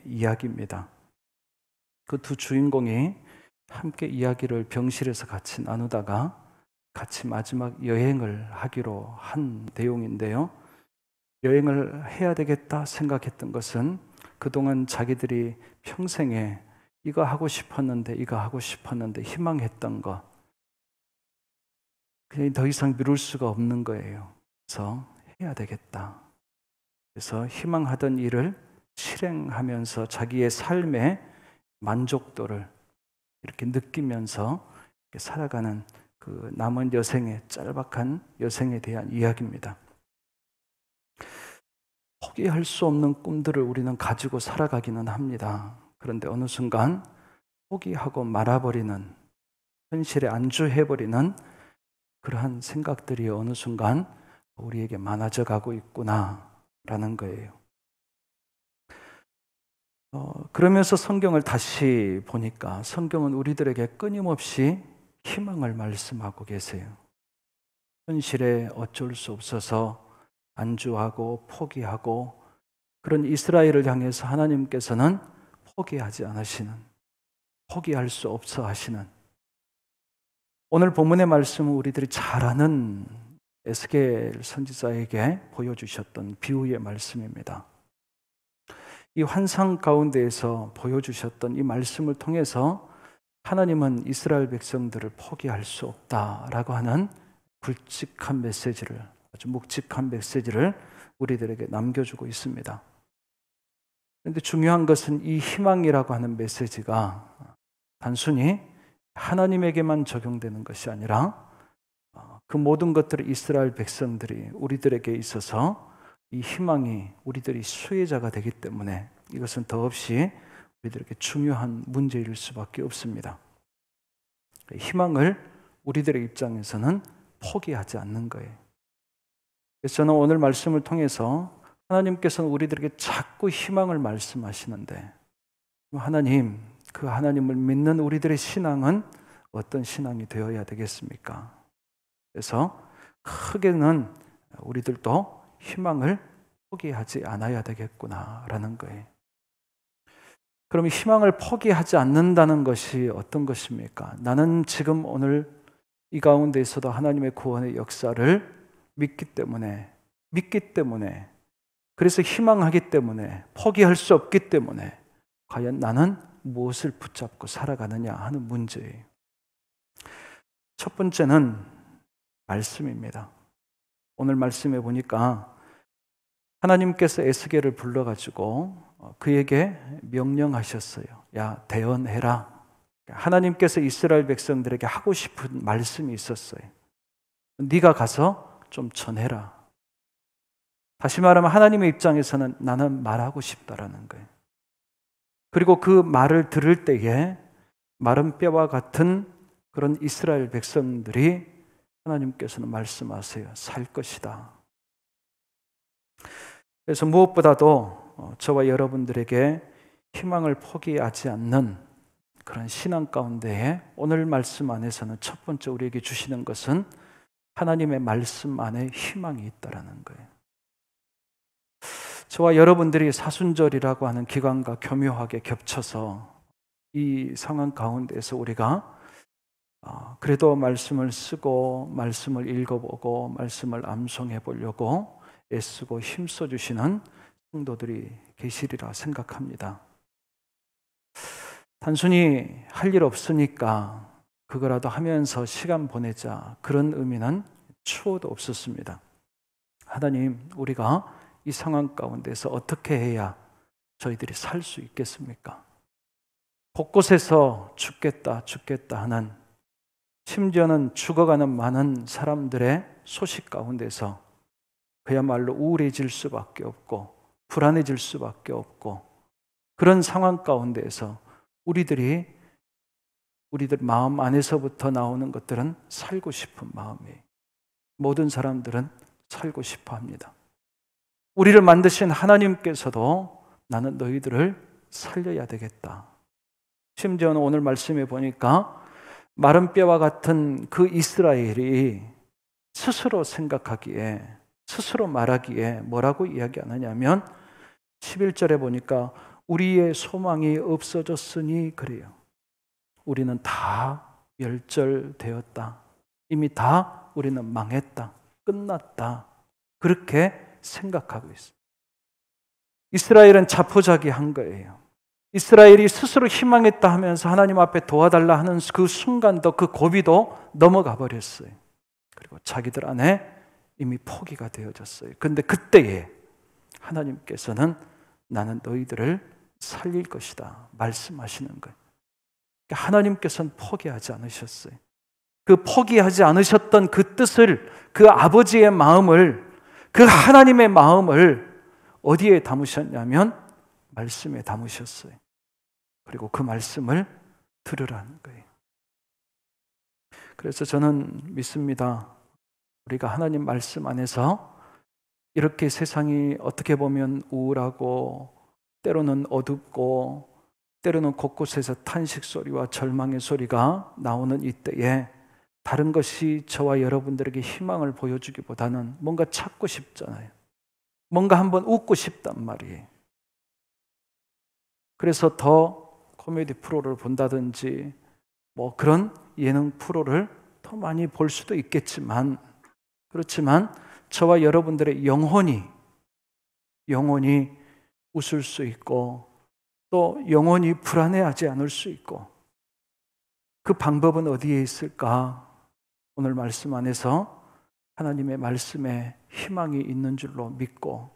이야기입니다. 그 두 주인공이 함께 이야기를 병실에서 같이 나누다가 같이 마지막 여행을 하기로 한 내용인데요. 여행을 해야 되겠다 생각했던 것은 그동안 자기들이 평생에 이거 하고 싶었는데 희망했던 것, 그냥 더 이상 미룰 수가 없는 거예요. 그래서 해야 되겠다. 그래서 희망하던 일을 실행하면서 자기의 삶의 만족도를 이렇게 느끼면서 이렇게 살아가는 그 남은 여생의 짤막한 여생에 대한 이야기입니다. 포기할 수 없는 꿈들을 우리는 가지고 살아가기는 합니다. 그런데 어느 순간 포기하고 말아버리는, 현실에 안주해버리는 그러한 생각들이 어느 순간 우리에게 많아져 가고 있구나라는 거예요. 그러면서 성경을 다시 보니까 성경은 우리들에게 끊임없이 희망을 말씀하고 계세요. 현실에 어쩔 수 없어서 안주하고 포기하고 그런 이스라엘을 향해서 하나님께서는 포기하지 않으시는, 포기할 수 없어 하시는, 오늘 본문의 말씀은 우리들이 잘 아는 에스겔 선지자에게 보여주셨던 비유의 말씀입니다. 이 환상 가운데에서 보여주셨던 이 말씀을 통해서 하나님은 이스라엘 백성들을 포기할 수 없다라고 하는 굵직한 메시지를, 아주 묵직한 메시지를 우리들에게 남겨주고 있습니다. 그런데 중요한 것은 이 희망이라고 하는 메시지가 단순히 하나님에게만 적용되는 것이 아니라 그 모든 것들을 이스라엘 백성들이 우리들에게 있어서 이 희망이 우리들이 수혜자가 되기 때문에 이것은 더없이 우리들에게 중요한 문제일 수밖에 없습니다. 희망을 우리들의 입장에서는 포기하지 않는 거예요. 그래서 저는 오늘 말씀을 통해서 하나님께서는 우리들에게 자꾸 희망을 말씀하시는데 하나님, 그 하나님을 믿는 우리들의 신앙은 어떤 신앙이 되어야 되겠습니까? 그래서 크게는 우리들도 희망을 포기하지 않아야 되겠구나라는 거예요. 그럼 희망을 포기하지 않는다는 것이 어떤 것입니까? 나는 지금 오늘 이 가운데에서도 하나님의 구원의 역사를 믿기 때문에, 그래서 희망하기 때문에, 포기할 수 없기 때문에 과연 나는 무엇을 붙잡고 살아가느냐 하는 문제예요. 첫 번째는 말씀입니다. 오늘 말씀에 보니까 하나님께서 에스겔을 불러가지고 그에게 명령하셨어요. 야, 대언해라. 하나님께서 이스라엘 백성들에게 하고 싶은 말씀이 있었어요. 네가 가서 좀 전해라. 다시 말하면 하나님의 입장에서는 나는 말하고 싶다라는 거예요. 그리고 그 말을 들을 때에 마른 뼈와 같은 그런 이스라엘 백성들이 하나님께서는 말씀하세요. 살 것이다. 그래서 무엇보다도 저와 여러분들에게 희망을 포기하지 않는 그런 신앙 가운데에 오늘 말씀 안에서는 첫 번째 우리에게 주시는 것은 하나님의 말씀 안에 희망이 있다라는 거예요. 저와 여러분들이 사순절이라고 하는 기간과 교묘하게 겹쳐서 이 상황 가운데에서 우리가 그래도 말씀을 쓰고 말씀을 읽어보고 말씀을 암송해 보려고 애쓰고 힘써 주시는 성도들이 계시리라 생각합니다. 단순히 할 일 없으니까 그거라도 하면서 시간 보내자, 그런 의미는 추호도 없었습니다. 하나님, 우리가 이 상황 가운데서 어떻게 해야 저희들이 살 수 있겠습니까? 곳곳에서 죽겠다 하는, 심지어는 죽어가는 많은 사람들의 소식 가운데서 그야말로 우울해질 수밖에 없고 불안해질 수밖에 없고, 그런 상황 가운데에서 우리들 마음 안에서부터 나오는 것들은 살고 싶은 마음이에요. 모든 사람들은 살고 싶어 합니다. 우리를 만드신 하나님께서도 나는 너희들을 살려야 되겠다. 심지어는 오늘 말씀에 보니까 마른 뼈와 같은 그 이스라엘이 스스로 생각하기에, 스스로 말하기에 뭐라고 이야기하느냐면 11절에 보니까 우리의 소망이 없어졌으니 그래요. 우리는 다 멸절되었다. 이미 다 우리는 망했다. 끝났다. 그렇게 생각하고 있어요. 이스라엘은 자포자기한 거예요. 이스라엘이 스스로 희망했다 하면서 하나님 앞에 도와달라 하는 그 순간도, 그 고비도 넘어가 버렸어요. 그리고 자기들 안에 이미 포기가 되어졌어요. 그런데 그때에 하나님께서는 나는 너희들을 살릴 것이다 말씀하시는 거예요. 그러니까 하나님께서는 포기하지 않으셨어요. 그 포기하지 않으셨던 그 뜻을, 그 아버지의 마음을, 그 하나님의 마음을 어디에 담으셨냐면 말씀에 담으셨어요. 그리고 그 말씀을 들으라는 거예요. 그래서 저는 믿습니다. 우리가 하나님 말씀 안에서 이렇게 세상이 어떻게 보면 우울하고 때로는 어둡고 때로는 곳곳에서 탄식 소리와 절망의 소리가 나오는 이때에 다른 것이 저와 여러분들에게 희망을 보여주기보다는 뭔가 찾고 싶잖아요. 뭔가 한번 웃고 싶단 말이에요. 그래서 더 코미디 프로를 본다든지 뭐 그런 예능 프로를 더 많이 볼 수도 있겠지만, 그렇지만 저와 여러분들의 영혼이 웃을 수 있고 또 영혼이 불안해하지 않을 수 있고, 그 방법은 어디에 있을까? 오늘 말씀 안에서 하나님의 말씀에 희망이 있는 줄로 믿고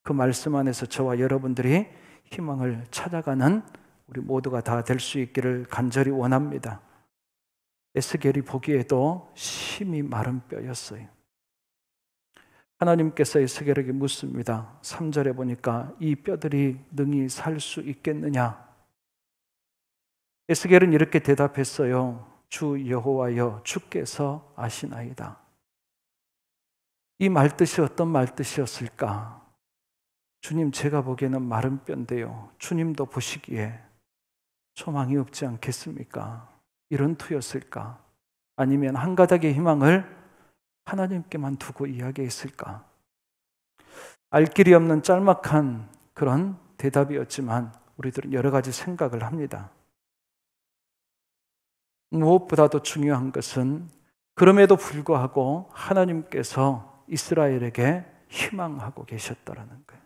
그 말씀 안에서 저와 여러분들이 희망을 찾아가는 우리 모두가 다 될 수 있기를 간절히 원합니다. 에스겔이 보기에도 심히 마른 뼈였어요. 하나님께서 에스겔에게 묻습니다. 3절에 보니까 이 뼈들이 능히 살 수 있겠느냐? 에스겔은 이렇게 대답했어요. 주 여호와여, 주께서 아시나이다. 이 말뜻이 어떤 말뜻이었을까? 주님, 제가 보기에는 마른 뼈인데요, 주님도 보시기에 소망이 없지 않겠습니까? 이런 투였을까? 아니면 한 가닥의 희망을 하나님께만 두고 이야기했을까? 알 길이 없는 짤막한 그런 대답이었지만 우리들은 여러 가지 생각을 합니다. 무엇보다도 중요한 것은 그럼에도 불구하고 하나님께서 이스라엘에게 희망하고 계셨다라는 거예요.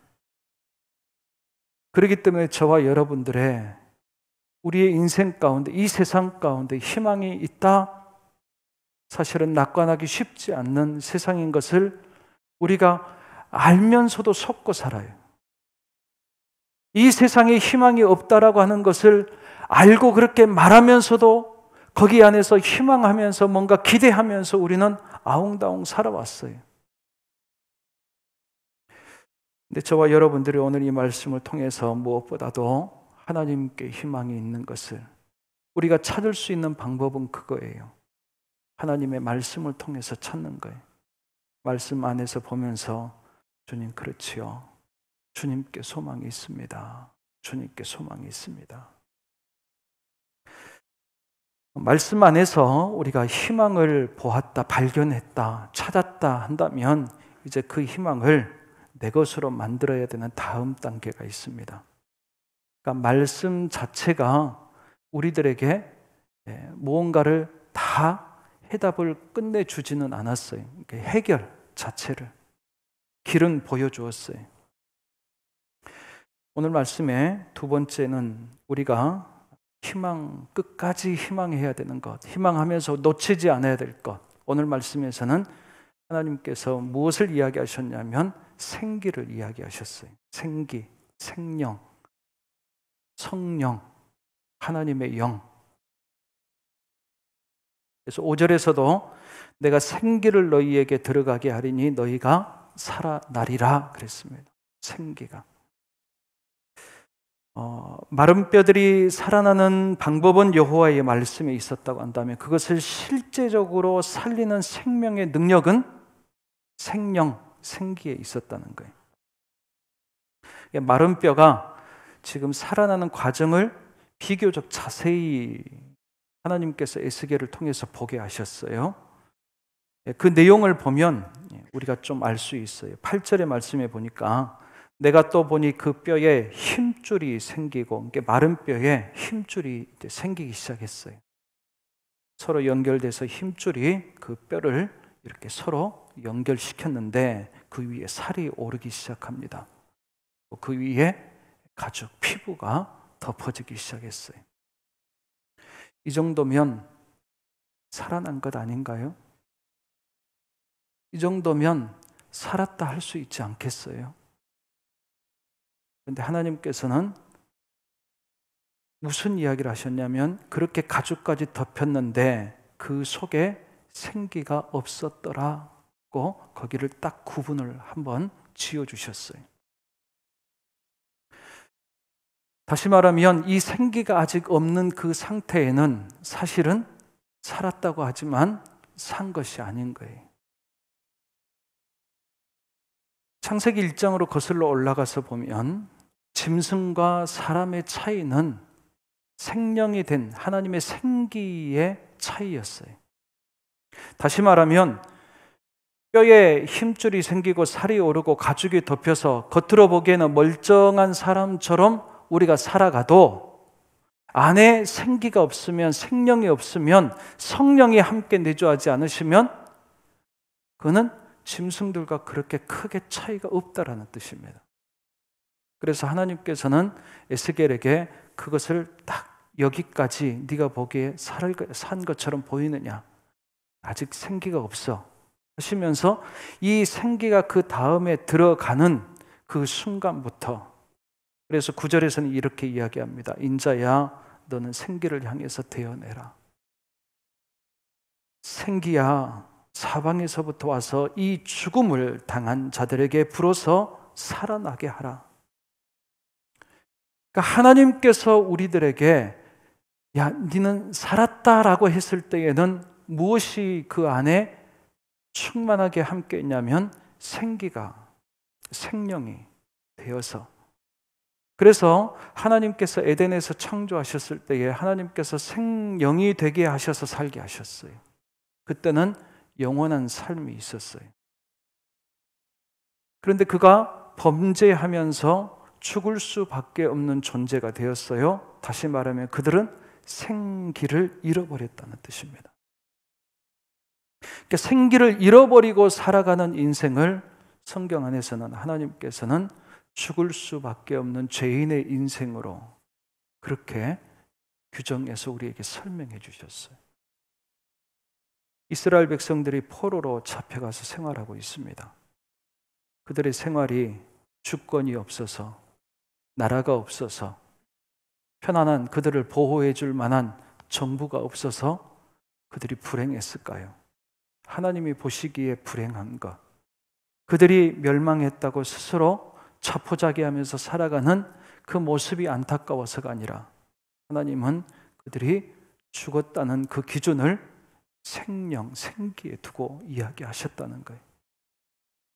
그렇기 때문에 저와 여러분들의 우리의 인생 가운데, 이 세상 가운데 희망이 있다? 사실은 낙관하기 쉽지 않는 세상인 것을 우리가 알면서도 속고 살아요. 이 세상에 희망이 없다라고 하는 것을 알고 그렇게 말하면서도 거기 안에서 희망하면서 뭔가 기대하면서 우리는 아웅다웅 살아왔어요. 근데 저와 여러분들이 오늘 이 말씀을 통해서 무엇보다도 하나님께 희망이 있는 것을 우리가 찾을 수 있는 방법은 그거예요. 하나님의 말씀을 통해서 찾는 거예요. 말씀 안에서 보면서 주님, 그렇지요. 주님께 소망이 있습니다. 주님께 소망이 있습니다. 말씀 안에서 우리가 희망을 보았다, 발견했다, 찾았다 한다면 이제 그 희망을 내 것으로 만들어야 되는 다음 단계가 있습니다. 그러니까 말씀 자체가 우리들에게 무언가를 다 해답을 끝내주지는 않았어요. 해결 자체를, 길은 보여주었어요. 오늘 말씀의 두 번째는 우리가 끝까지 희망해야 되는 것, 희망하면서 놓치지 않아야 될 것. 오늘 말씀에서는 하나님께서 무엇을 이야기하셨냐면 생기를 이야기하셨어요. 생기, 생명, 성령, 하나님의 영. 그래서 5절에서도 내가 생기를 너희에게 들어가게 하리니 너희가 살아나리라 그랬습니다. 생기가. 마른 뼈들이 살아나는 방법은 여호와의 말씀에 있었다고 한다면 그것을 실제적으로 살리는 생명의 능력은 생기에 있었다는 거예요. 마른 뼈가 지금 살아나는 과정을 비교적 자세히 하나님께서 에스겔을 통해서 보게 하셨어요. 그 내용을 보면 우리가 좀 알 수 있어요. 8절의 말씀에 보니까 내가 또 보니 그 뼈에 힘줄이 생기고, 마른 뼈에 힘줄이 생기기 시작했어요. 서로 연결돼서 힘줄이 그 뼈를 이렇게 서로 연결시켰는데 그 위에 살이 오르기 시작합니다. 그 위에 가죽, 피부가 덮어지기 시작했어요. 이 정도면 살아난 것 아닌가요? 이 정도면 살았다 할 수 있지 않겠어요? 그런데 하나님께서는 무슨 이야기를 하셨냐면, 그렇게 가죽까지 덮였는데 그 속에 생기가 없었더라고 거기를 딱 구분을 한번 지어주셨어요. 다시 말하면 이 생기가 아직 없는 그 상태에는 사실은 살았다고 하지만 산 것이 아닌 거예요. 창세기 1장으로 거슬러 올라가서 보면 짐승과 사람의 차이는 생명이 된 하나님의 생기의 차이였어요. 다시 말하면 뼈에 힘줄이 생기고 살이 오르고 가죽이 덮여서 겉으로 보기에는 멀쩡한 사람처럼 우리가 살아가도 안에 생기가 없으면, 생명이 없으면, 성령이 함께 내주하지 않으시면 그는 짐승들과 그렇게 크게 차이가 없다라는 뜻입니다. 그래서 하나님께서는 에스겔에게 그것을 딱 여기까지 네가 보기에 산 것처럼 보이느냐? 아직 생기가 없어 하시면서 이 생기가 그 다음에 들어가는 그 순간부터, 그래서 9절에서는 이렇게 이야기합니다. 인자야, 너는 생기를 향해서 되어내라. 생기야, 사방에서부터 와서 이 죽음을 당한 자들에게 불어서 살아나게 하라. 그러니까 하나님께서 우리들에게 야, 너는 살았다라고 했을 때에는 무엇이 그 안에 충만하게 함께 있냐면 생기가, 생명이 되어서, 그래서 하나님께서 에덴에서 창조하셨을 때에 하나님께서 생명이 되게 하셔서 살게 하셨어요. 그때는 영원한 삶이 있었어요. 그런데 그가 범죄하면서 죽을 수밖에 없는 존재가 되었어요. 다시 말하면 그들은 생기를 잃어버렸다는 뜻입니다. 그러니까 생기를 잃어버리고 살아가는 인생을 성경 안에서는 하나님께서는 죽을 수밖에 없는 죄인의 인생으로 그렇게 규정해서 우리에게 설명해 주셨어요. 이스라엘 백성들이 포로로 잡혀가서 생활하고 있습니다. 그들의 생활이 주권이 없어서, 나라가 없어서, 편안한 그들을 보호해 줄 만한 정부가 없어서 그들이 불행했을까요? 하나님이 보시기에 불행한 것, 그들이 멸망했다고 스스로 자포자기하면서 살아가는 그 모습이 안타까워서가 아니라 하나님은 그들이 죽었다는 그 기준을 생명, 생기에 두고 이야기하셨다는 거예요.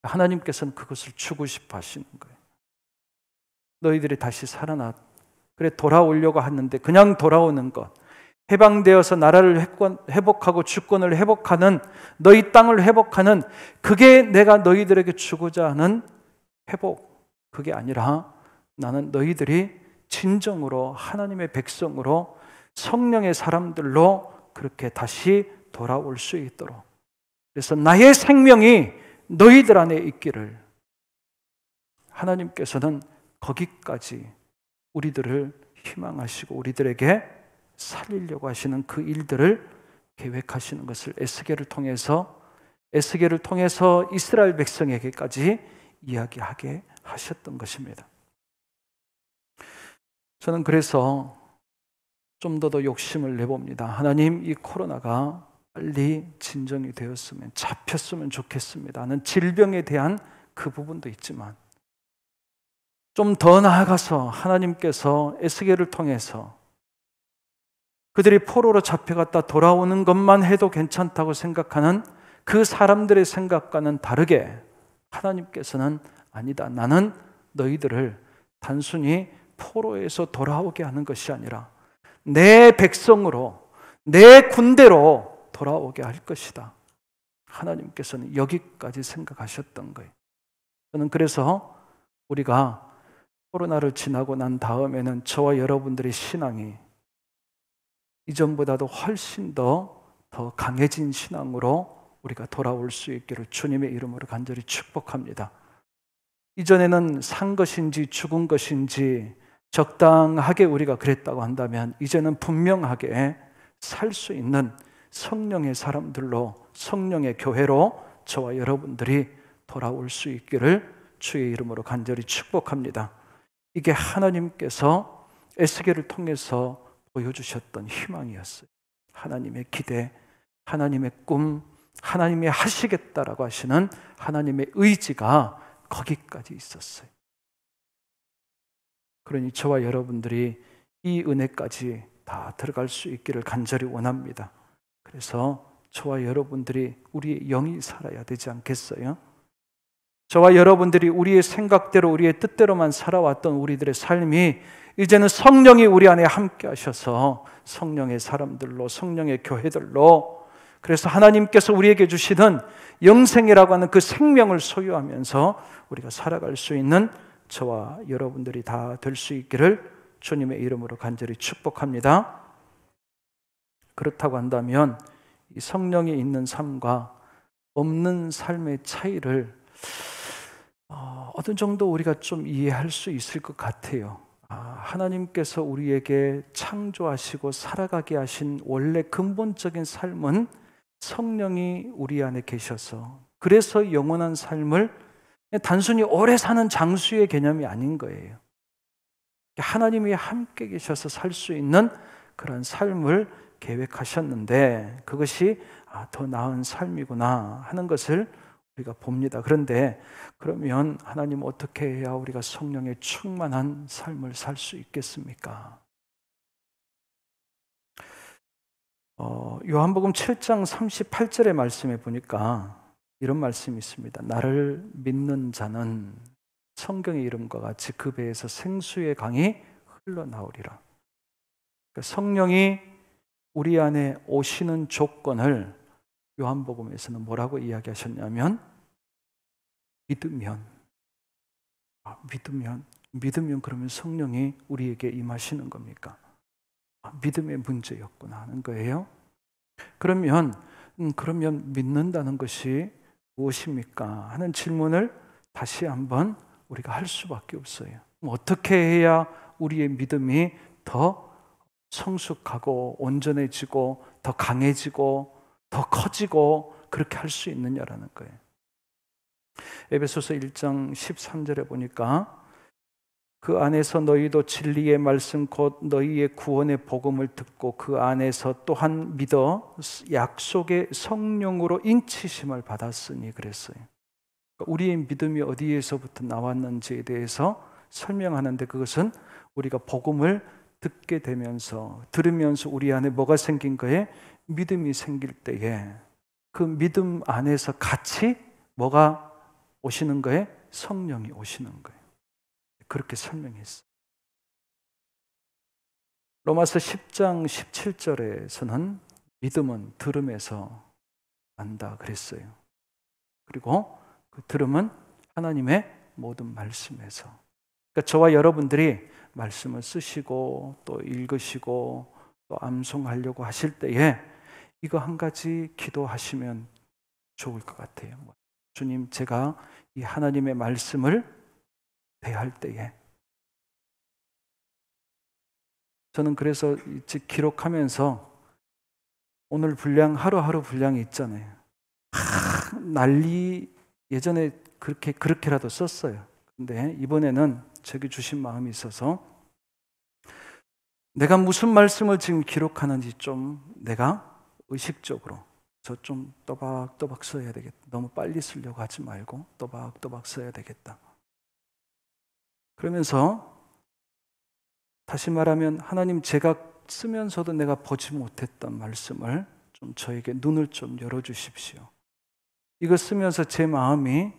하나님께서는 그것을 주고 싶어 하시는 거예요. 너희들이 다시 살아나, 그래 돌아오려고 하는데 그냥 돌아오는 것, 해방되어서 나라를 회복하고 주권을 회복하는, 너희 땅을 회복하는, 그게 내가 너희들에게 주고자 하는 회복, 그게 아니라 나는 너희들이 진정으로 하나님의 백성으로 성령의 사람들로 그렇게 다시 돌아올 수 있도록, 그래서 나의 생명이 너희들 안에 있기를, 하나님께서는 거기까지 우리들을 희망하시고 우리들에게 살리려고 하시는 그 일들을 계획하시는 것을 에스겔을 통해서 이스라엘 백성에게까지 이야기하게 하셨던 것입니다. 저는 그래서 좀 더 욕심을 내봅니다. 하나님, 이 코로나가 빨리 진정이 되었으면, 잡혔으면 좋겠습니다. 하는 질병에 대한 그 부분도 있지만 좀 더 나아가서 하나님께서 에스겔을 통해서 그들이 포로로 잡혀갔다 돌아오는 것만 해도 괜찮다고 생각하는 그 사람들의 생각과는 다르게 하나님께서는 아니다, 나는 너희들을 단순히 포로에서 돌아오게 하는 것이 아니라 내 백성으로, 내 군대로 돌아오게 할 것이다. 하나님께서는 여기까지 생각하셨던 거예요. 저는 그래서 우리가 코로나를 지나고 난 다음에는 저와 여러분들의 신앙이 이전보다도 훨씬 더 강해진 신앙으로 우리가 돌아올 수 있기를 주님의 이름으로 간절히 축복합니다. 이전에는 산 것인지 죽은 것인지 적당하게 우리가 그랬다고 한다면 이제는 분명하게 살 수 있는 성령의 사람들로, 성령의 교회로 저와 여러분들이 돌아올 수 있기를 주의 이름으로 간절히 축복합니다. 이게 하나님께서 에스겔을 통해서 보여주셨던 희망이었어요. 하나님의 기대, 하나님의 꿈, 하나님이 하시겠다라고 하시는 하나님의 의지가 거기까지 있었어요. 그러니 저와 여러분들이 이 은혜까지 다 들어갈 수 있기를 간절히 원합니다. 그래서 저와 여러분들이 우리의 영이 살아야 되지 않겠어요? 저와 여러분들이 우리의 생각대로 우리의 뜻대로만 살아왔던 우리들의 삶이 이제는 성령이 우리 안에 함께 하셔서 성령의 사람들로, 성령의 교회들로, 그래서 하나님께서 우리에게 주시는 영생이라고 하는 그 생명을 소유하면서 우리가 살아갈 수 있는 저와 여러분들이 다 될 수 있기를 주님의 이름으로 간절히 축복합니다. 그렇다고 한다면 이 성령이 있는 삶과 없는 삶의 차이를 어느 정도 우리가 좀 이해할 수 있을 것 같아요. 하나님께서 우리에게 창조하시고 살아가게 하신 원래 근본적인 삶은 성령이 우리 안에 계셔서, 그래서 영원한 삶을 단순히 오래 사는 장수의 개념이 아닌 거예요. 하나님이 함께 계셔서 살 수 있는 그런 삶을 계획하셨는데 그것이 더 나은 삶이구나 하는 것을 우리가 봅니다. 그런데 그러면 하나님 어떻게 해야 우리가 성령의 충만한 삶을 살 수 있겠습니까? 요한복음 7장 38절의 말씀에 보니까 이런 말씀이 있습니다. 나를 믿는 자는 성경의 이름과 같이 그 배에서 생수의 강이 흘러나오리라. 그러니까 성령이 우리 안에 오시는 조건을 요한복음에서는 뭐라고 이야기하셨냐면 믿으면 그러면 성령이 우리에게 임하시는 겁니까? 믿음의 문제였구나 하는 거예요. 그러면 믿는다는 것이 무엇입니까? 하는 질문을 다시 한번 우리가 할 수밖에 없어요. 어떻게 해야 우리의 믿음이 더 성숙하고 온전해지고 더 강해지고 더 커지고 그렇게 할 수 있느냐라는 거예요. 에베소서 1장 13절에 보니까 그 안에서 너희도 진리의 말씀 곧 너희의 구원의 복음을 듣고 그 안에서 또한 믿어 약속의 성령으로 인치심을 받았으니 그랬어요. 우리의 믿음이 어디에서부터 나왔는지에 대해서 설명하는데 그것은 우리가 복음을 듣게 되면서 들으면서 우리 안에 뭐가 생긴 거예요? 믿음이 생길 때에 그 믿음 안에서 같이 뭐가 오시는 거예요? 성령이 오시는 거예요. 그렇게 설명했어요. 로마서 10장 17절에서는 믿음은 들음에서 난다 그랬어요. 그리고 그 들음은 하나님의 모든 말씀에서. 그러니까 저와 여러분들이 말씀을 쓰시고 또 읽으시고 또 암송하려고 하실 때에 이거 한 가지 기도하시면 좋을 것 같아요. 주님, 제가 이 하나님의 말씀을 대할 때에 저는 그래서 기록하면서 오늘 분량 하루하루 분량이 있잖아요. 난리 예전에 그렇게라도 썼어요. 근데 이번에는 저기 주신 마음이 있어서 내가 무슨 말씀을 지금 기록하는지 좀 내가 의식적으로 저 좀 또박또박 써야 되겠다. 너무 빨리 쓰려고 하지 말고 또박또박 써야 되겠다. 그러면서 다시 말하면 하나님, 제가 쓰면서도 내가 보지 못했던 말씀을 좀 저에게 눈을 좀 열어주십시오. 이거 쓰면서 제 마음이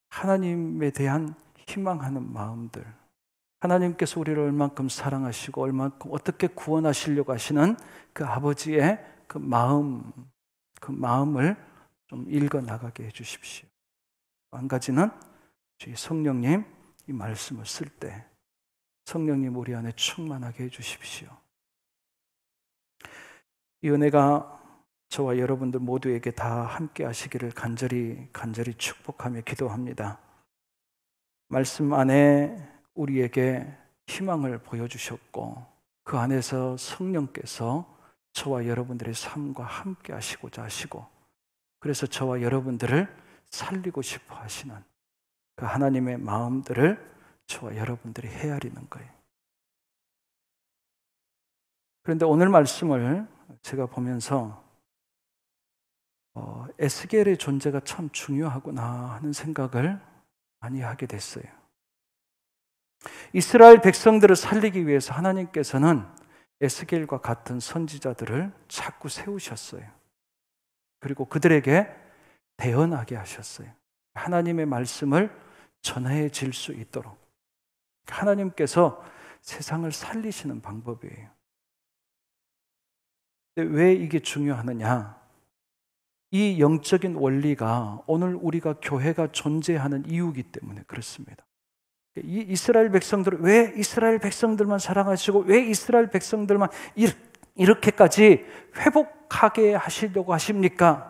하나님에 대한 희망하는 마음들, 하나님께서 우리를 얼만큼 사랑하시고 얼만큼 어떻게 구원하시려고 하시는 그 아버지의 그 마음을 좀 읽어나가게 해주십시오. 한 가지는 주의 성령님, 이 말씀을 쓸 때 성령님 우리 안에 충만하게 해주십시오. 이 은혜가 저와 여러분들 모두에게 다 함께 하시기를 간절히 축복하며 기도합니다. 말씀 안에 우리에게 희망을 보여주셨고 그 안에서 성령께서 저와 여러분들의 삶과 함께 하시고자 하시고 그래서 저와 여러분들을 살리고 싶어 하시는 그 하나님의 마음들을 저와 여러분들이 헤아리는 거예요. 그런데 오늘 말씀을 제가 보면서 에스겔의 존재가 참 중요하구나 하는 생각을 많이 하게 됐어요. 이스라엘 백성들을 살리기 위해서 하나님께서는 에스겔과 같은 선지자들을 자꾸 세우셨어요. 그리고 그들에게 대언하게 하셨어요. 하나님의 말씀을 전해질 수 있도록. 하나님께서 세상을 살리시는 방법이에요. 근데 왜 이게 중요하느냐? 이 영적인 원리가 오늘 우리가 교회가 존재하는 이유이기 때문에 그렇습니다. 이 이스라엘 백성들, 왜 이스라엘 백성들만 사랑하시고 왜 이스라엘 백성들만 이렇게까지 회복하게 하시려고 하십니까?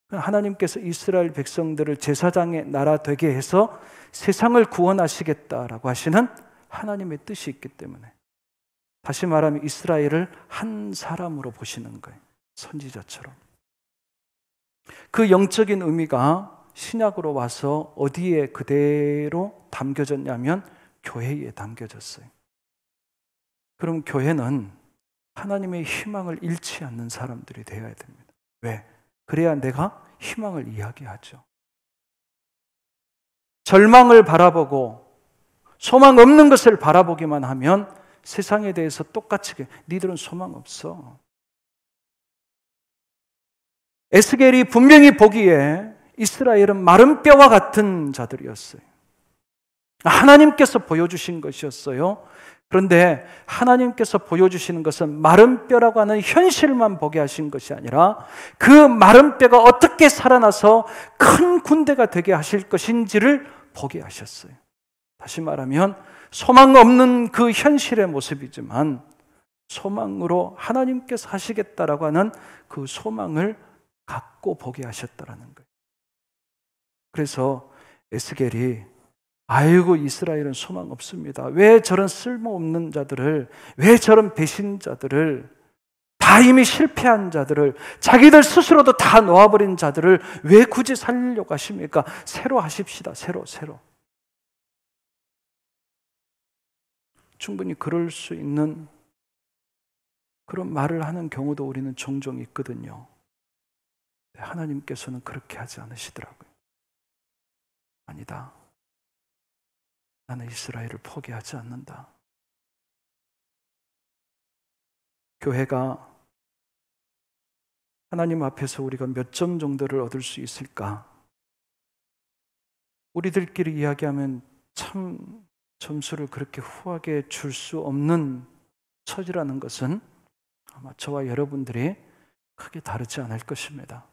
하나님께서 이스라엘 백성들을 제사장의 나라 되게 해서 세상을 구원하시겠다라고 하시는 하나님의 뜻이 있기 때문에, 다시 말하면 이스라엘을 한 사람으로 보시는 거예요. 선지자처럼. 그 영적인 의미가 신약으로 와서 어디에 그대로 담겨졌냐면 교회에 담겨졌어요. 그럼 교회는 하나님의 희망을 잃지 않는 사람들이 되어야 됩니다. 왜? 그래야 내가 희망을 이야기하죠. 절망을 바라보고 소망 없는 것을 바라보기만 하면 세상에 대해서 똑같이 니들은 소망 없어. 에스겔이 분명히 보기에 이스라엘은 마른 뼈와 같은 자들이었어요. 하나님께서 보여주신 것이었어요. 그런데 하나님께서 보여주시는 것은 마른 뼈라고 하는 현실만 보게 하신 것이 아니라 그 마른 뼈가 어떻게 살아나서 큰 군대가 되게 하실 것인지를 보게 하셨어요. 다시 말하면 소망 없는 그 현실의 모습이지만 소망으로 하나님께서 하시겠다라고 하는 그 소망을 갖고 보게 하셨다라는 거예요. 그래서 에스겔이 아이고 이스라엘은 소망 없습니다. 왜 저런 쓸모없는 자들을, 왜 저런 배신자들을, 다 이미 실패한 자들을, 자기들 스스로도 다 놓아버린 자들을 왜 굳이 살리려고 하십니까? 새로 하십시다. 새로. 충분히 그럴 수 있는 그런 말을 하는 경우도 우리는 종종 있거든요. 하나님께서는 그렇게 하지 않으시더라고요. 아니다. 나는 이스라엘을 포기하지 않는다. 교회가 하나님 앞에서 우리가 몇 점 정도를 얻을 수 있을까? 우리들끼리 이야기하면 참 점수를 그렇게 후하게 줄 수 없는 처지라는 것은 아마 저와 여러분들이 크게 다르지 않을 것입니다.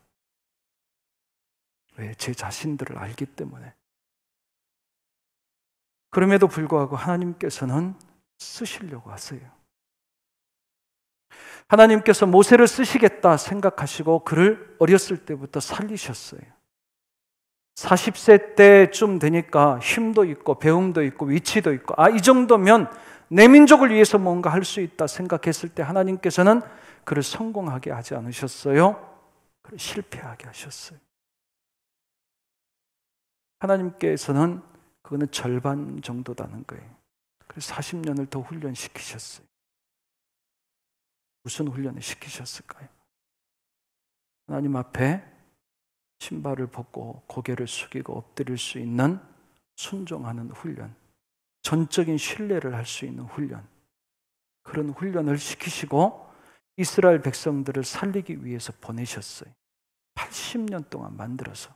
왜? 제 자신들을 알기 때문에. 그럼에도 불구하고 하나님께서는 쓰시려고 하세요. 하나님께서 모세를 쓰시겠다 생각하시고 그를 어렸을 때부터 살리셨어요. 40세 때쯤 되니까 힘도 있고 배움도 있고 위치도 있고 이 정도면 내 민족을 위해서 뭔가 할 수 있다 생각했을 때 하나님께서는 그를 성공하게 하지 않으셨어요. 그를 실패하게 하셨어요. 하나님께서는 그거는 절반 정도다는 거예요. 그래서 40년을 더 훈련시키셨어요. 무슨 훈련을 시키셨을까요? 하나님 앞에 신발을 벗고 고개를 숙이고 엎드릴 수 있는 순종하는 훈련, 전적인 신뢰를 할 수 있는 훈련, 그런 훈련을 시키시고 이스라엘 백성들을 살리기 위해서 보내셨어요. 80년 동안 만들어서.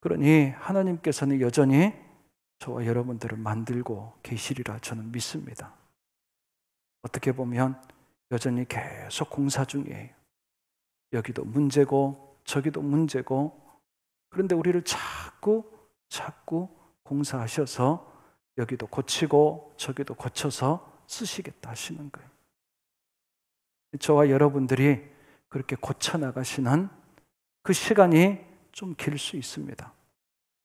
그러니 하나님께서는 여전히 저와 여러분들을 만들고 계시리라 저는 믿습니다. 어떻게 보면 여전히 계속 공사 중이에요. 여기도 문제고 저기도 문제고 그런데 우리를 자꾸 공사하셔서 여기도 고치고 저기도 고쳐서 쓰시겠다 하시는 거예요. 저와 여러분들이 그렇게 고쳐나가시는 그 시간이 좀 길 수 있습니다.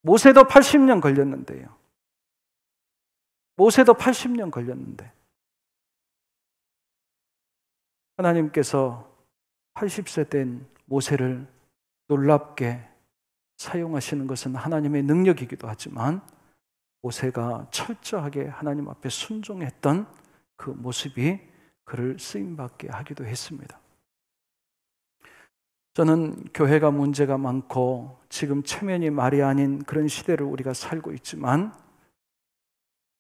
모세도 80년 걸렸는데요. 모세도 80년 걸렸는데 하나님께서 80세 된 모세를 놀랍게 사용하시는 것은 하나님의 능력이기도 하지만 모세가 철저하게 하나님 앞에 순종했던 그 모습이 그를 쓰임받게 하기도 했습니다. 저는 교회가 문제가 많고 지금 체면이 말이 아닌 그런 시대를 우리가 살고 있지만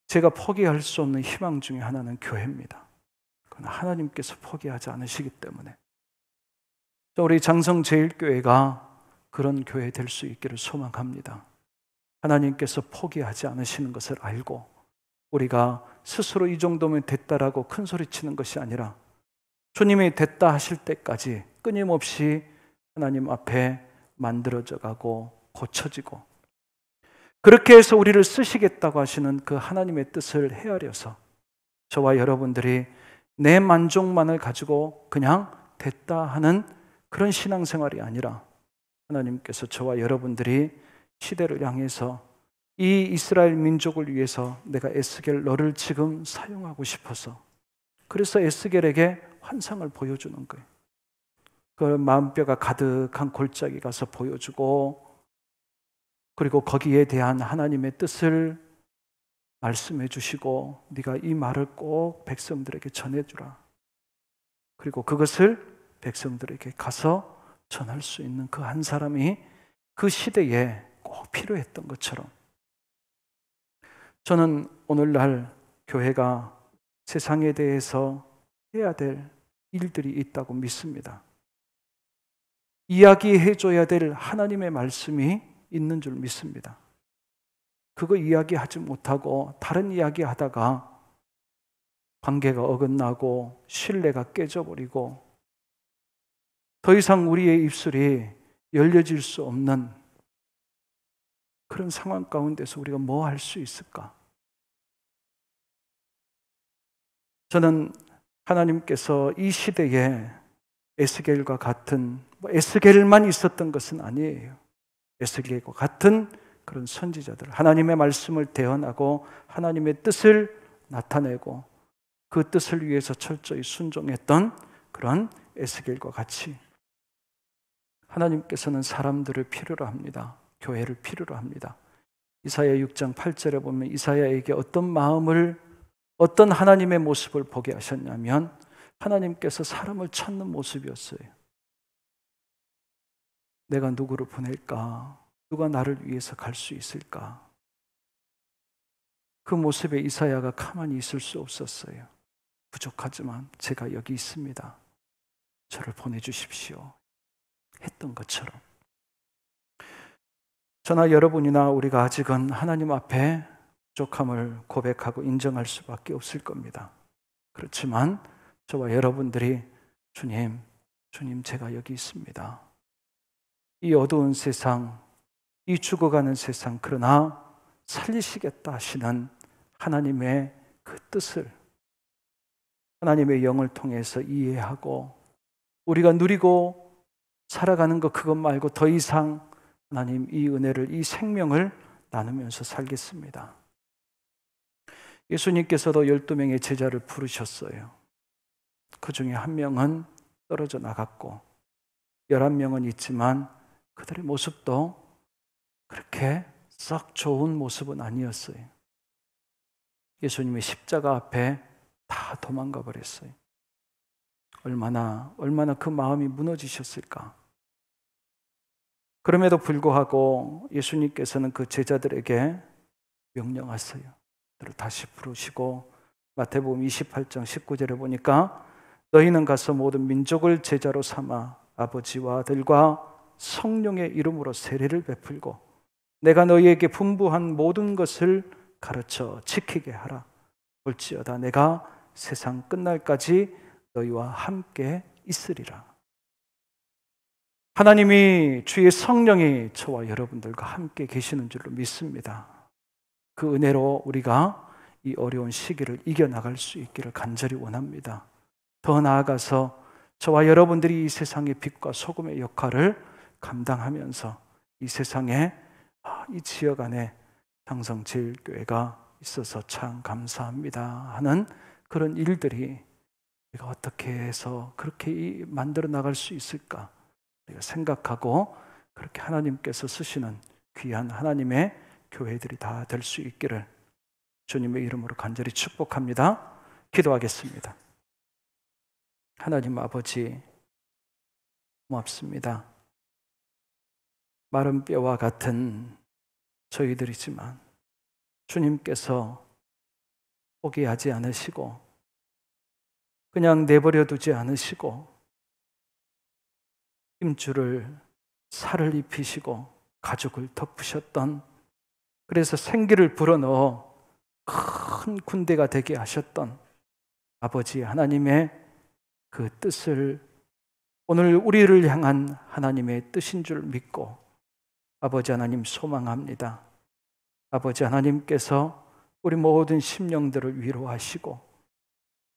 제가 포기할 수 없는 희망 중에 하나는 교회입니다. 그건 하나님께서 포기하지 않으시기 때문에 우리 장성제일교회가 그런 교회 될 수 있기를 소망합니다. 하나님께서 포기하지 않으시는 것을 알고 우리가 스스로 이 정도면 됐다라고 큰 소리치는 것이 아니라 주님이 됐다 하실 때까지 끊임없이 하나님 앞에 만들어져 가고 고쳐지고 그렇게 해서 우리를 쓰시겠다고 하시는 그 하나님의 뜻을 헤아려서 저와 여러분들이 내 만족만을 가지고 그냥 됐다 하는 그런 신앙생활이 아니라 하나님께서 저와 여러분들이 시대를 향해서 이 이스라엘 민족을 위해서 내가 에스겔 너를 지금 사용하고 싶어서 그래서 에스겔에게 환상을 보여주는 거예요. 그 마음뼈가 가득한 골짜기 가서 보여주고 그리고 거기에 대한 하나님의 뜻을 말씀해 주시고 네가 이 말을 꼭 백성들에게 전해주라. 그리고 그것을 백성들에게 가서 전할 수 있는 그 한 사람이 그 시대에 꼭 필요했던 것처럼 저는 오늘날 교회가 세상에 대해서 해야 될 일들이 있다고 믿습니다. 이야기해줘야 될 하나님의 말씀이 있는 줄 믿습니다. 그거 이야기하지 못하고 다른 이야기 하다가 관계가 어긋나고 신뢰가 깨져버리고 더 이상 우리의 입술이 열려질 수 없는 그런 상황 가운데서 우리가 뭐 할 수 있을까? 저는 하나님께서 이 시대에 에스겔과 같은 에스겔만 있었던 것은 아니에요. 에스겔과 같은 그런 선지자들, 하나님의 말씀을 대언하고 하나님의 뜻을 나타내고 그 뜻을 위해서 철저히 순종했던 그런 에스겔과 같이 하나님께서는 사람들을 필요로 합니다. 교회를 필요로 합니다. 이사야 6장 8절에 보면 이사야에게 어떤 마음을 어떤 하나님의 모습을 보게 하셨냐면 하나님께서 사람을 찾는 모습이었어요. 내가 누구를 보낼까? 누가 나를 위해서 갈 수 있을까? 그 모습에 이사야가 가만히 있을 수 없었어요. 부족하지만 제가 여기 있습니다. 저를 보내주십시오. 했던 것처럼 저나 여러분이나 우리가 아직은 하나님 앞에 부족함을 고백하고 인정할 수밖에 없을 겁니다. 그렇지만 저와 여러분들이 주님 제가 여기 있습니다. 이 어두운 세상, 이 죽어가는 세상, 그러나 살리시겠다 하시는 하나님의 그 뜻을 하나님의 영을 통해서 이해하고 우리가 누리고 살아가는 것 그것 말고 더 이상 하나님 이 은혜를, 이 생명을 나누면서 살겠습니다. 예수님께서도 12명의 제자를 부르셨어요. 그 중에 한 명은 떨어져 나갔고 11명은 있지만 그들의 모습도 그렇게 썩 좋은 모습은 아니었어요. 예수님의 십자가 앞에 다 도망가 버렸어요. 얼마나 그 마음이 무너지셨을까? 그럼에도 불구하고 예수님께서는 그 제자들에게 명령하세요. 그들을 다시 부르시고 마태복음 28장 19절에 보니까 너희는 가서 모든 민족을 제자로 삼아 아버지와 아들과 성령의 이름으로 세례를 베풀고 내가 너희에게 분부한 모든 것을 가르쳐 지키게 하라. 볼지어다 내가 세상 끝날까지 너희와 함께 있으리라. 하나님이 주의 성령이 저와 여러분들과 함께 계시는 줄로 믿습니다. 그 은혜로 우리가 이 어려운 시기를 이겨나갈 수 있기를 간절히 원합니다. 더 나아가서 저와 여러분들이 이 세상의 빛과 소금의 역할을 감당하면서 이 세상에 이 지역 안에 상성제일교회가 있어서 참 감사합니다 하는 그런 일들이 우리가 어떻게 해서 그렇게 만들어 나갈 수 있을까 우리가 생각하고 그렇게 하나님께서 쓰시는 귀한 하나님의 교회들이 다 될 수 있기를 주님의 이름으로 간절히 축복합니다. 기도하겠습니다. 하나님 아버지 고맙습니다. 마른 뼈와 같은 저희들이지만 주님께서 포기하지 않으시고 그냥 내버려 두지 않으시고 힘줄을 살을 입히시고 가죽을 덮으셨던, 그래서 생기를 불어넣어 큰 군대가 되게 하셨던 아버지 하나님의 그 뜻을 오늘 우리를 향한 하나님의 뜻인 줄 믿고 아버지 하나님 소망합니다. 아버지 하나님께서 우리 모든 심령들을 위로하시고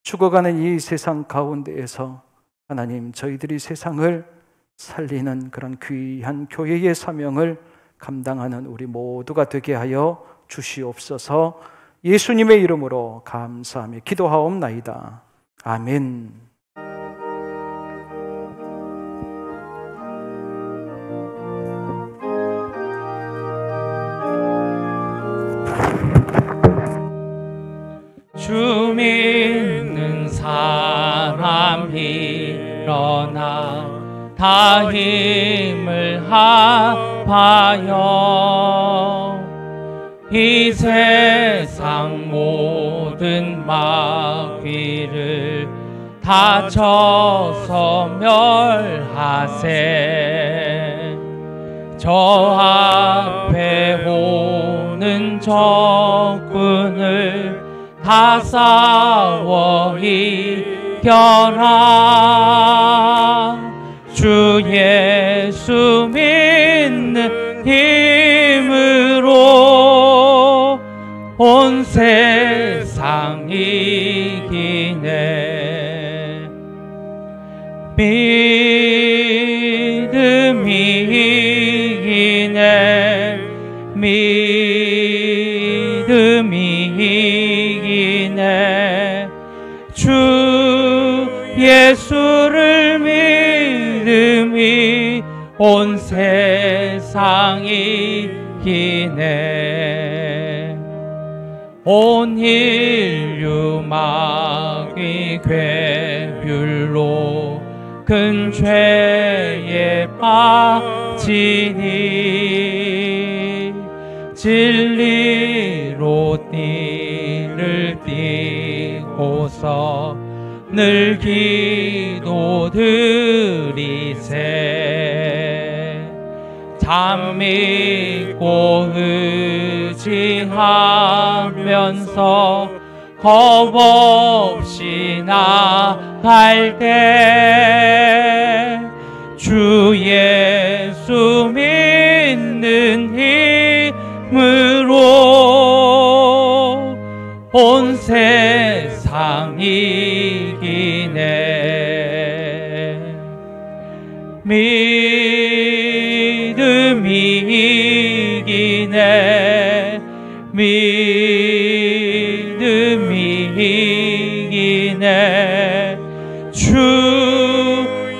죽어가는 이 세상 가운데에서 하나님 저희들이 세상을 살리는 그런 귀한 교회의 사명을 감당하는 우리 모두가 되게 하여 주시옵소서. 예수님의 이름으로 감사하며 기도하옵나이다. 아멘. 주 믿는 사람 일어나 다 힘을 합하여 이 세상 모든 마귀를 다쳐서 멸하세. 저 앞에 오는 적군을 다 싸워 이겨라. 주 예수 믿는 힘으로 온 세상 이기네. 믿음이 이기네. 믿음이 이기네. 주 예수를 믿음이 온 세상이 이기네. 온 인류 마귀 괴율로 큰 죄에 빠지니 진리로 띠를 띠고서 늘 기도드리세. 참 믿고 의지하면서 겁 없이 나갈 때 주 예수 믿는 힘으로 온 세상 이기네. 믿음이 이기네. 믿음이 이기네. 주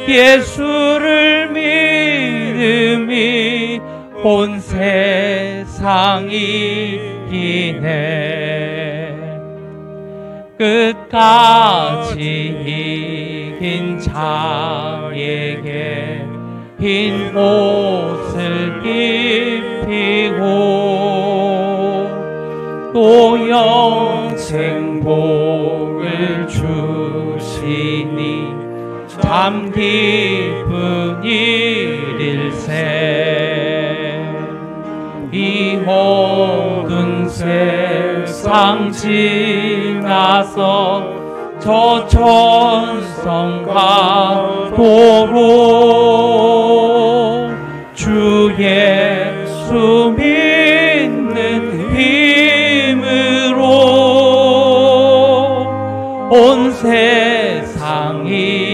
예수를 믿음이 온 세상 이기네. 끝까지 이긴 자에게 흰 옷을 입히고 또 영생복을 주시니 참 기쁜 일일세. 이 모든 세상 지나서 저 천성과 도로 주 예수 믿는 힘으로 온 세상 이기네.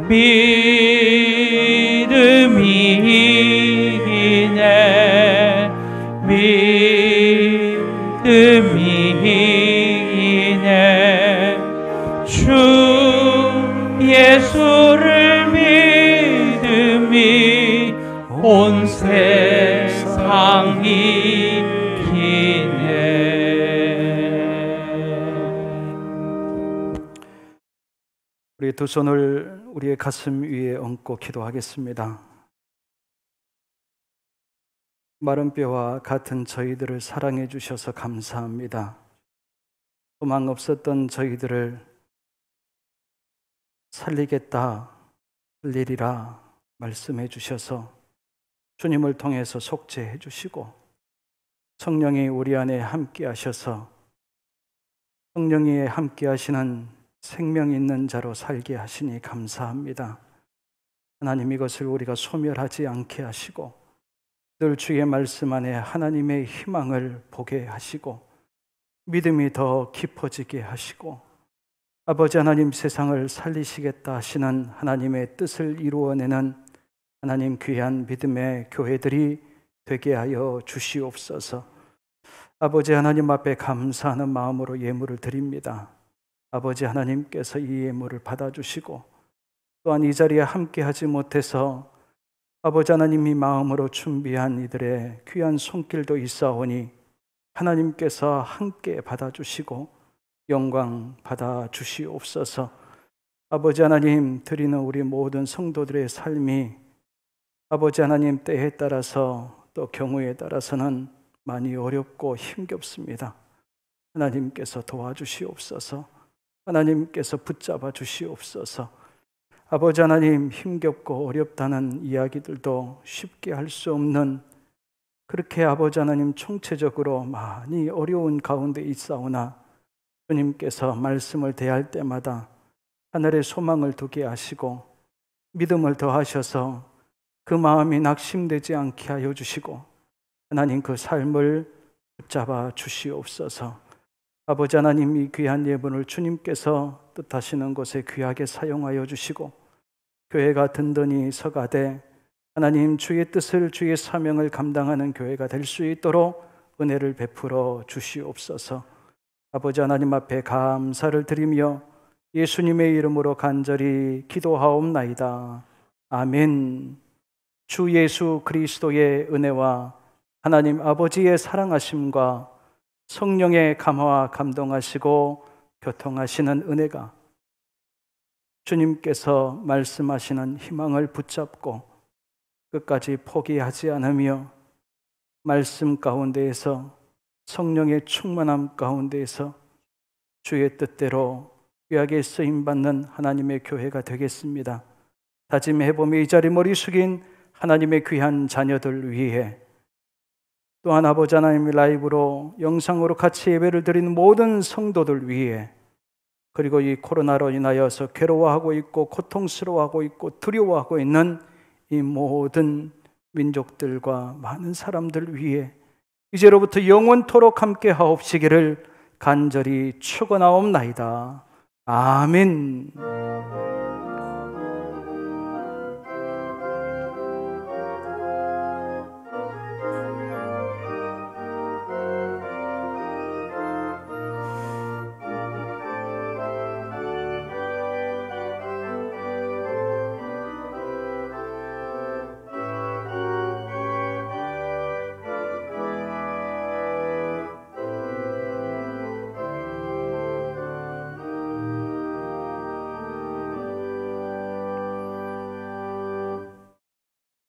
믿음이 이기네. 믿음이 이기네. 주 예수를 믿음이 온 세상 이기네. 우리 두 손을 우리의 가슴 위에 얹고 기도하겠습니다. 마른 뼈와 같은 저희들을 사랑해 주셔서 감사합니다. 소망 없었던 저희들을 살리겠다, 살리리라 말씀해 주셔서 주님을 통해서 속죄해 주시고 성령이 우리 안에 함께 하셔서 성령이 함께 하시는 생명 있는 자로 살게 하시니 감사합니다. 하나님, 이것을 우리가 소멸하지 않게 하시고 늘 주의 말씀 안에 하나님의 희망을 보게 하시고 믿음이 더 깊어지게 하시고 아버지 하나님, 세상을 살리시겠다 하시는 하나님의 뜻을 이루어내는 하나님 귀한 믿음의 교회들이 되게 하여 주시옵소서. 아버지 하나님 앞에 감사하는 마음으로 예물을 드립니다. 아버지 하나님께서 이 예물을 받아주시고 또한 이 자리에 함께 하지 못해서 아버지 하나님이 마음으로 준비한 이들의 귀한 손길도 있사오니 하나님께서 함께 받아주시고 영광 받아주시옵소서. 아버지 하나님, 드리는 우리 모든 성도들의 삶이 아버지 하나님 때에 따라서 또 경우에 따라서는 많이 어렵고 힘겹습니다. 하나님께서 도와주시옵소서. 하나님께서 붙잡아 주시옵소서. 아버지 하나님, 힘겹고 어렵다는 이야기들도 쉽게 할 수 없는, 그렇게 아버지 하나님 총체적으로 많이 어려운 가운데 있사오나 주님께서 말씀을 대할 때마다 하늘의 소망을 두게 하시고 믿음을 더하셔서 그 마음이 낙심되지 않게 하여 주시고 하나님, 그 삶을 붙잡아 주시옵소서. 아버지 하나님, 이 귀한 예물을 주님께서 뜻하시는 곳에 귀하게 사용하여 주시고 교회가 든든히 서가되 하나님, 주의 뜻을, 주의 사명을 감당하는 교회가 될 수 있도록 은혜를 베풀어 주시옵소서. 아버지 하나님 앞에 감사를 드리며 예수님의 이름으로 간절히 기도하옵나이다. 아멘. 주 예수 그리스도의 은혜와 하나님 아버지의 사랑하심과 성령의 감화와 감동하시고 교통하시는 은혜가 주님께서 말씀하시는 희망을 붙잡고 끝까지 포기하지 않으며 말씀 가운데에서 성령의 충만함 가운데에서 주의 뜻대로 귀하게 쓰임받는 하나님의 교회가 되겠습니다. 다짐해보며 이 자리 머리 숙인 하나님의 귀한 자녀들 위해, 또한 아버지 하나님의 라이브로 영상으로 같이 예배를 드리는 모든 성도들 위해, 그리고 이 코로나로 인하여서 괴로워하고 있고 고통스러워하고 있고 두려워하고 있는 이 모든 민족들과 많은 사람들 위해 이제로부터 영원토록 함께 하옵시기를 간절히 축원하옵나이다. 아멘.